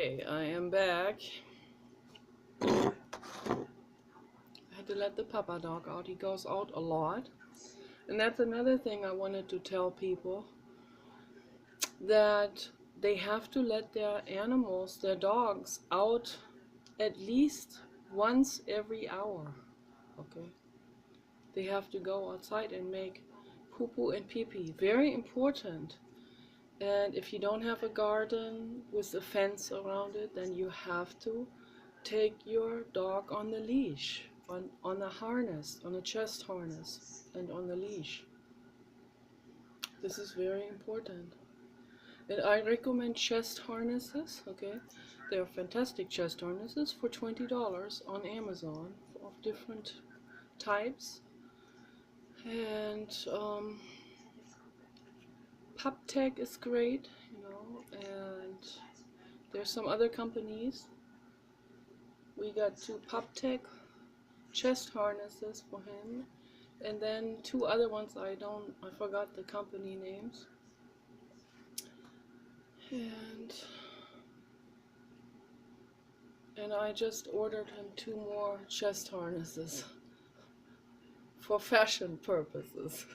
Okay, I am back. I had to let the papa dog out. He goes out a lot. And that's another thing I wanted to tell people, that they have to let their animals, their dogs, out at least once every hour. Okay? They have to go outside and make poo-poo and pee-pee. Very important. And if you don't have a garden with a fence around it, then you have to take your dog on the leash, on a harness, on a chest harness, and on the leash. This is very important. And I recommend chest harnesses, okay? They are fantastic chest harnesses for $20 on Amazon of different types. And PupTech is great, and there's some other companies. We got 2 PupTech chest harnesses for him, and then 2 other ones I forgot the company names. And I just ordered him 2 more chest harnesses for fashion purposes.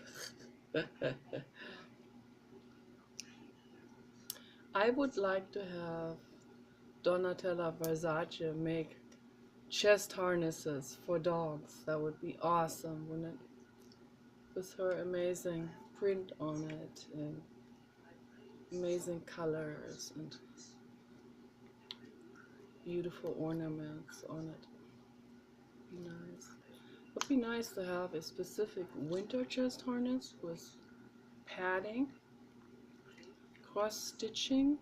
I would like to have Donatella Versace make chest harnesses for dogs. That would be awesome, wouldn't it? With her amazing print on it and amazing colors and beautiful ornaments on it. Be nice. It would be nice to have a specific winter chest harness with padding, cross stitching,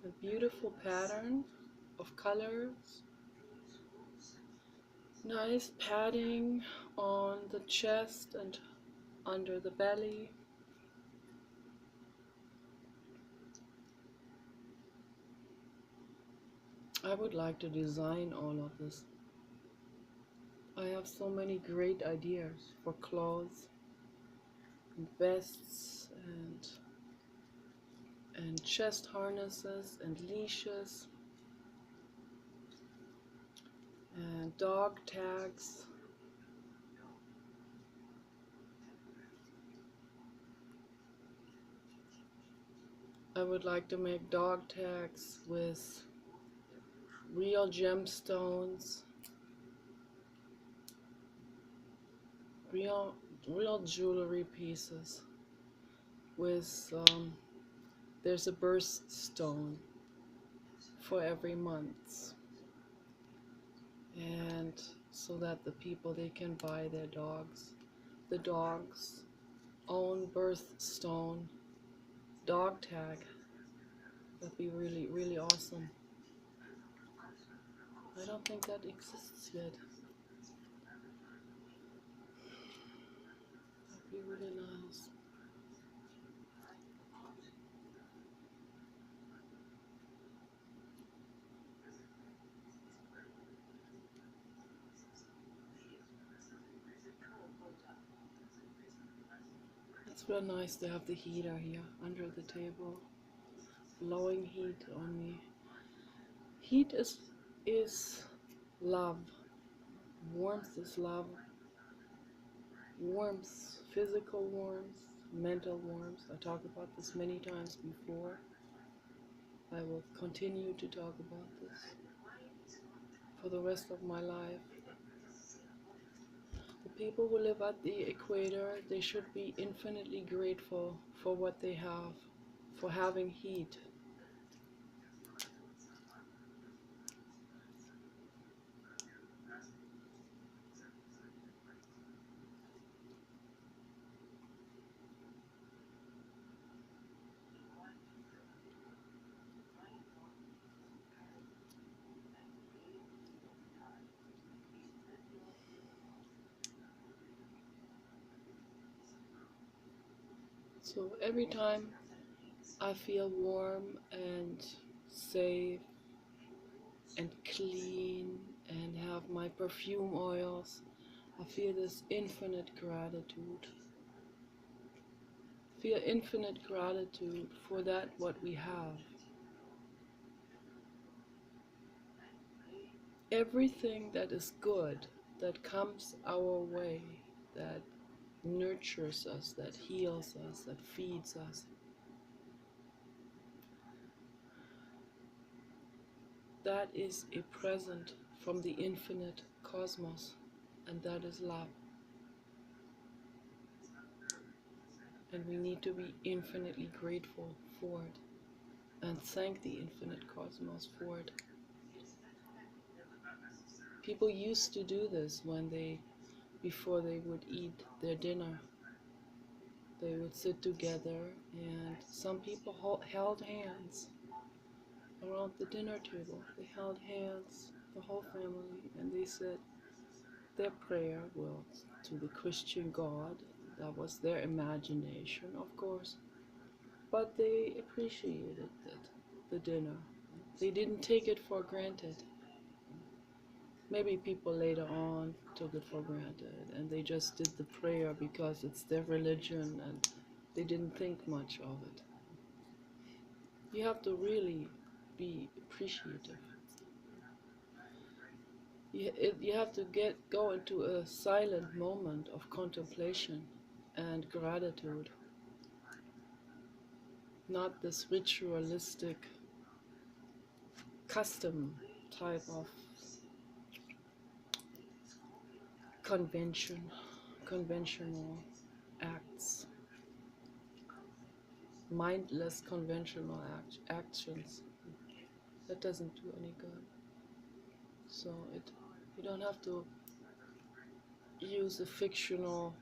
a beautiful pattern of colors, nice padding on the chest and under the belly. I would like to design all of this. I have so many great ideas for clothes and vests and chest harnesses and leashes and dog tags. I would like to make dog tags with real gemstones, real jewelry pieces with there's a birthstone for every month, and so that the people, they can buy their dogs the dog's own birthstone dog tag. That'd be really, really awesome. I don't think that exists yet. That'd be really nice. It's real nice to have the heater here under the table, blowing heat on me. Heat is love. Warmth is love. Warmth, physical warmth, mental warmth. I talked about this many times before. I will continue to talk about this for the rest of my life. The people who live at the equator, they should be infinitely grateful for what they have, for having heat. So every time I feel warm and safe and clean and have my perfume oils, I feel this infinite gratitude. Feel infinite gratitude for that what we have. everything that is good, that comes our way, that nurtures us, that heals us, that feeds us, that is a present from the infinite cosmos, and that is love. And we need to be infinitely grateful for it and thank the infinite cosmos for it. People used to do this before they would eat their dinner. They would sit together, and some people held hands around the dinner table. They held hands, the whole family, and they said their prayer, well, to the Christian God. That was their imagination, of course, but they appreciated it, the dinner. They didn't take it for granted. Maybe people later on took it for granted and they just did the prayer because it's their religion and they didn't think much of it. You have to really be appreciative. You have to go into a silent moment of contemplation and gratitude, not this ritualistic custom type of conventional acts, mindless conventional actions. That doesn't do any good. So you don't have to use a fictional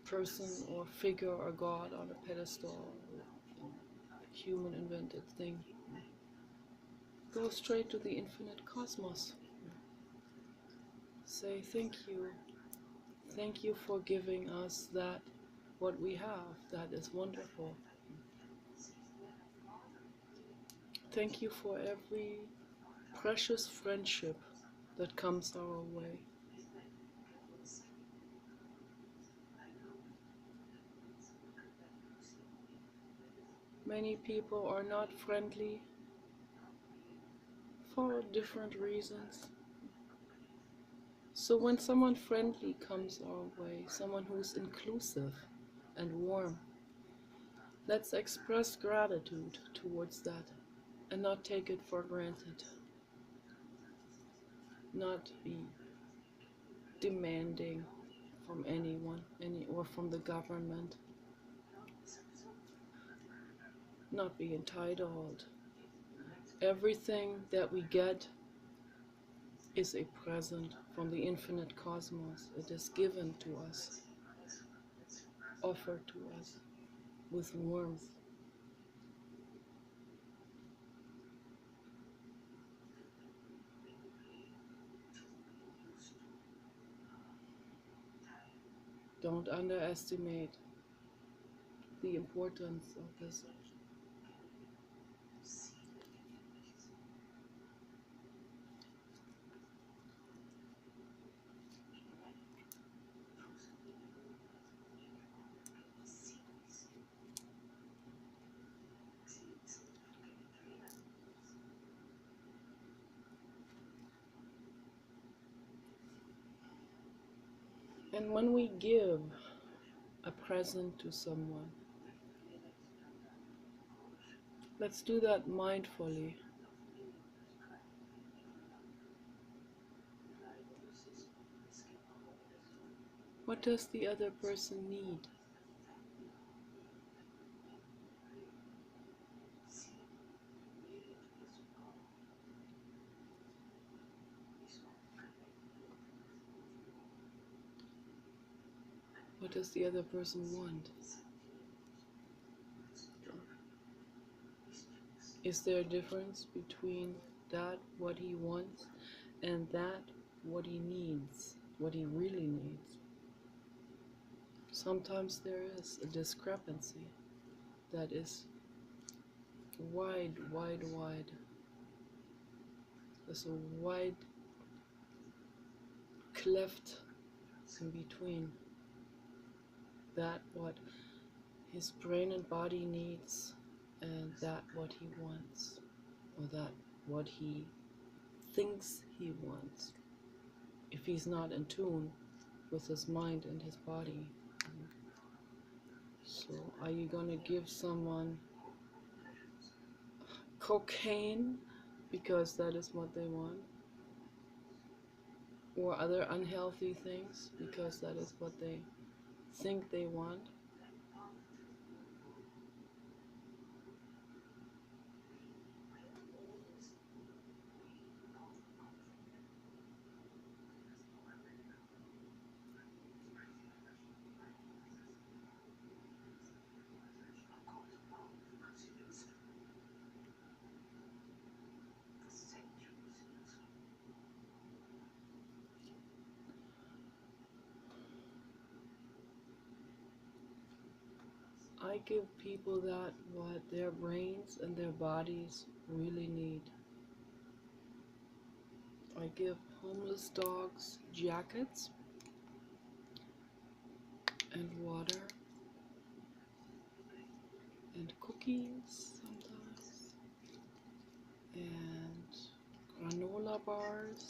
person or figure or god on a pedestal, a human invented thing. Go straight to the infinite cosmos. Say thank you. Thank you for giving us that, what we have, that is wonderful. Thank you for every precious friendship that comes our way. Many people are not friendly for different reasons. So when someone friendly comes our way, someone who's inclusive and warm, let's express gratitude towards that and not take it for granted. Not be demanding from anyone, or from the government. Not be entitled. Everything that we get is a present from the infinite cosmos. It is given to us, offered to us with warmth. Don't underestimate the importance of this. And when we give a present to someone, let's do that mindfully. What does the other person need? What does the other person want? Is there a difference between that, what he wants, and that, what he needs, what he really needs? Sometimes there is a discrepancy that is wide. There's a wide cleft in between that what his brain and body needs and that what he wants. or that what he thinks he wants, if he's not in tune with his mind and his body. So are you going to give someone cocaine because that is what they want, or other unhealthy things because that is what they think they want? I give people that what their brains and their bodies really need. I give homeless dogs jackets and water and cookies sometimes and granola bars.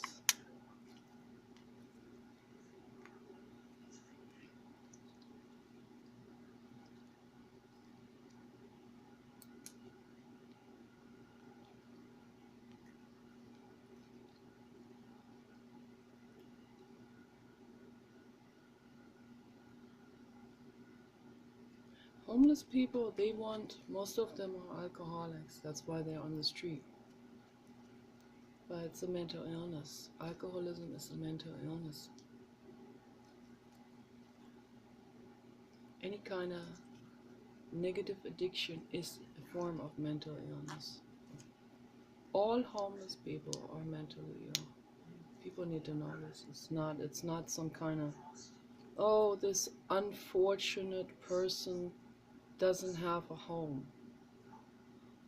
Homeless people, they want, most of them are alcoholics. That's why they're on the street. But it's a mental illness. Alcoholism is a mental illness. Any kind of negative addiction is a form of mental illness. All homeless people are mentally ill. People need to know this. It's not some kind of, oh, this unfortunate person doesn't have a home.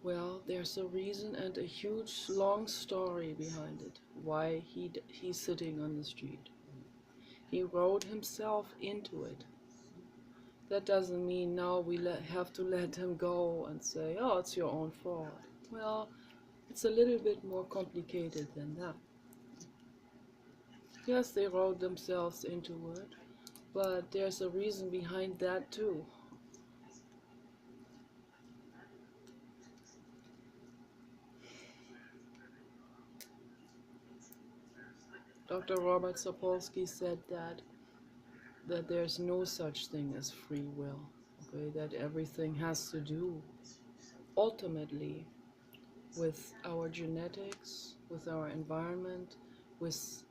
Well, there's a reason and a huge long story behind it, why he's sitting on the street. He wrote himself into it. That doesn't mean now we have to let him go and say, oh, it's your own fault. Well, it's a little bit more complicated than that. Yes, they wrote themselves into it, but there's a reason behind that too. Dr. Robert Sapolsky said that there's no such thing as free will, okay? That everything has to do ultimately with our genetics, with our environment, with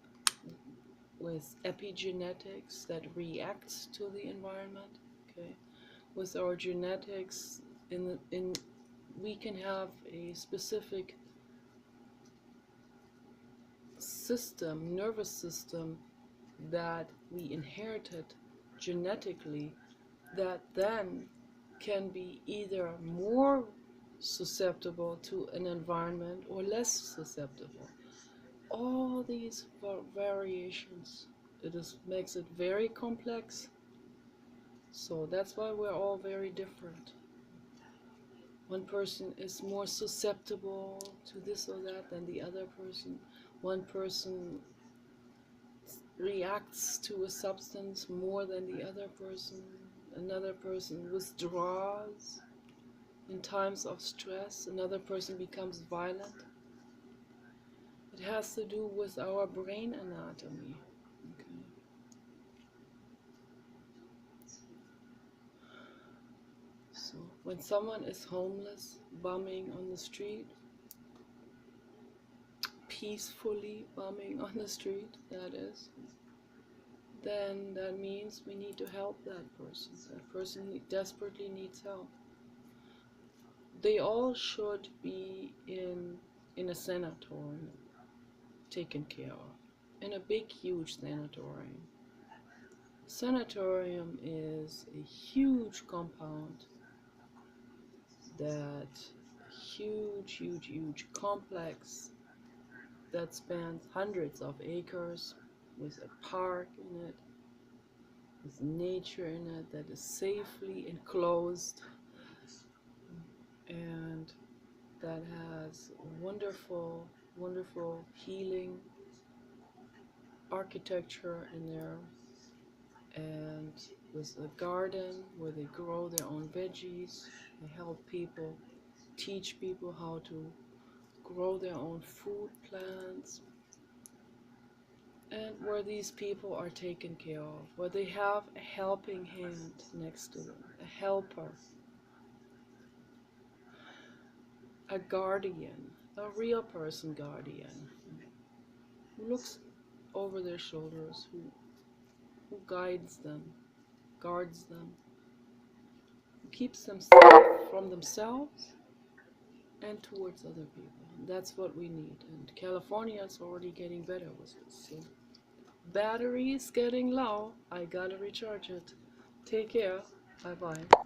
epigenetics that reacts to the environment, okay? With our genetics, we can have a specific system, nervous system, that we inherited genetically, that then can be either more susceptible to an environment or less susceptible. All these variations, makes it very complex. So that's why we're all very different. One person is more susceptible to this or that than the other person. One person reacts to a substance more than the other person. Another person withdraws in times of stress. Another person becomes violent. It has to do with our brain anatomy. Okay. So when someone is homeless, bumming on the street, peacefully bumming on the street, that is, then that means we need to help that person. That person desperately needs help. They all should be in a sanatorium, taken care of, in a big, huge sanatorium. Sanatorium is a huge compound, that huge complex that spans hundreds of acres, with a park in it, with nature in it, that is safely enclosed, and that has wonderful, wonderful healing architecture in there, and with a garden where they grow their own veggies. They help people, teach people how to grow their own food plants, and where these people are taken care of, where they have a helping hand next to them, a helper, a guardian, a real person guardian, who looks over their shoulders, who guides them, guards them, who keeps them safe from themselves and towards other people. And that's what we need. And California is already getting better with this. So battery is getting low. I gotta recharge it. Take care. Bye bye.